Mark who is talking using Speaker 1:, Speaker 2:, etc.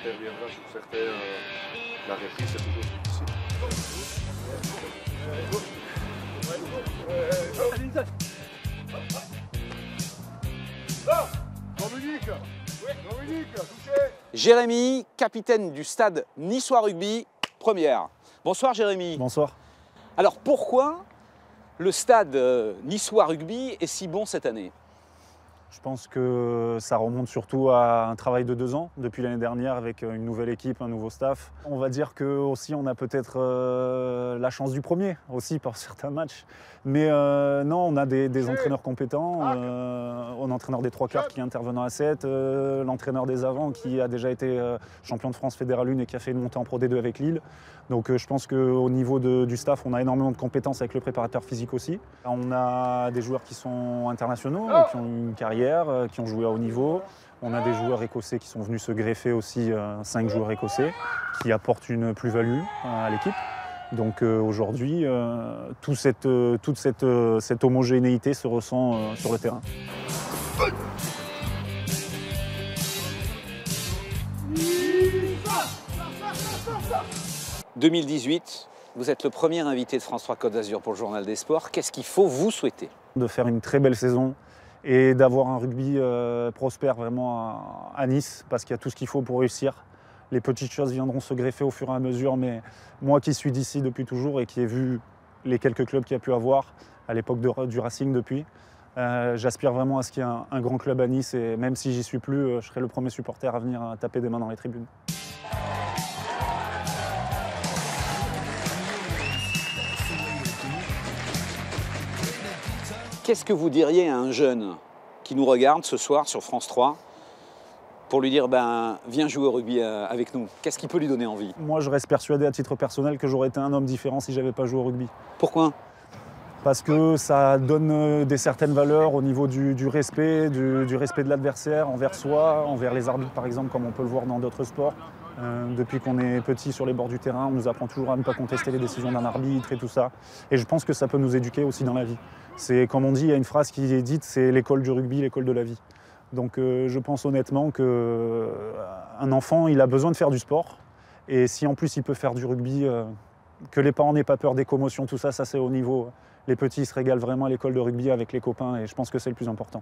Speaker 1: interviendra sur certains. La reprise, c'est toujours difficile. Dominique, touché.
Speaker 2: Jérémy, capitaine du stade niçois rugby, première. Bonsoir Jérémy.
Speaker 3: Bonsoir.
Speaker 2: Alors pourquoi le stade niçois rugby est si bon cette année?
Speaker 3: Je pense que ça remonte surtout à un travail de 2 ans, depuis l'année dernière, avec une nouvelle équipe, un nouveau staff. On va dire que aussi on a peut-être la chance du premier, aussi par certains matchs. Mais non, on a des entraîneurs compétents, un entraîneur des 3 quarts qui est intervenant à 7, l'entraîneur des avants qui a déjà été champion de France Fédéral 1 et qui a fait une montée en Pro D2 avec Lille. Donc je pense qu'au niveau du staff, on a énormément de compétences avec le préparateur physique aussi. On a des joueurs qui sont internationaux, qui ont une carrière, qui ont joué à haut niveau. On a des joueurs écossais qui sont venus se greffer aussi, 5 joueurs écossais, qui apportent une plus-value à l'équipe. Donc aujourd'hui, toute cette homogénéité se ressent sur le terrain.
Speaker 2: 2018, vous êtes le premier invité de France 3 Côte d'Azur pour le Journal des Sports. Qu'est-ce qu'il faut vous souhaiter?
Speaker 3: De faire une très belle saison et d'avoir un rugby prospère vraiment à Nice, parce qu'il y a tout ce qu'il faut pour réussir. Les petites choses viendront se greffer au fur et à mesure, mais moi qui suis d'ici depuis toujours et qui ai vu les quelques clubs qu'il y a pu avoir, à l'époque du Racing depuis, j'aspire vraiment à ce qu'il y ait un grand club à Nice, et même si j'y suis plus, je serai le premier supporter à venir taper des mains dans les tribunes.
Speaker 2: Qu'est-ce que vous diriez à un jeune qui nous regarde ce soir sur France 3 pour lui dire viens jouer au rugby avec nous? Qu'est-ce qui peut lui donner envie?
Speaker 3: Moi, je reste persuadé à titre personnel que j'aurais été un homme différent si j'avais pas joué au rugby.
Speaker 2: Pourquoi?
Speaker 3: Parce que ça donne certaines valeurs au niveau du respect, du respect de l'adversaire envers soi, envers les arbitres par exemple, comme on peut le voir dans d'autres sports. Depuis qu'on est petit sur les bords du terrain, on nous apprend toujours à ne pas contester les décisions d'un arbitre et tout ça. Et je pense que ça peut nous éduquer aussi dans la vie. C'est comme on dit, il y a une phrase qui est dite, c'est l'école du rugby, l'école de la vie. Donc je pense honnêtement qu'un enfant, il a besoin de faire du sport. Et si en plus il peut faire du rugby, que les parents n'aient pas peur des commotions, tout ça, ça c'est au niveau. Les petits se régalent vraiment à l'école de rugby avec les copains et je pense que c'est le plus important.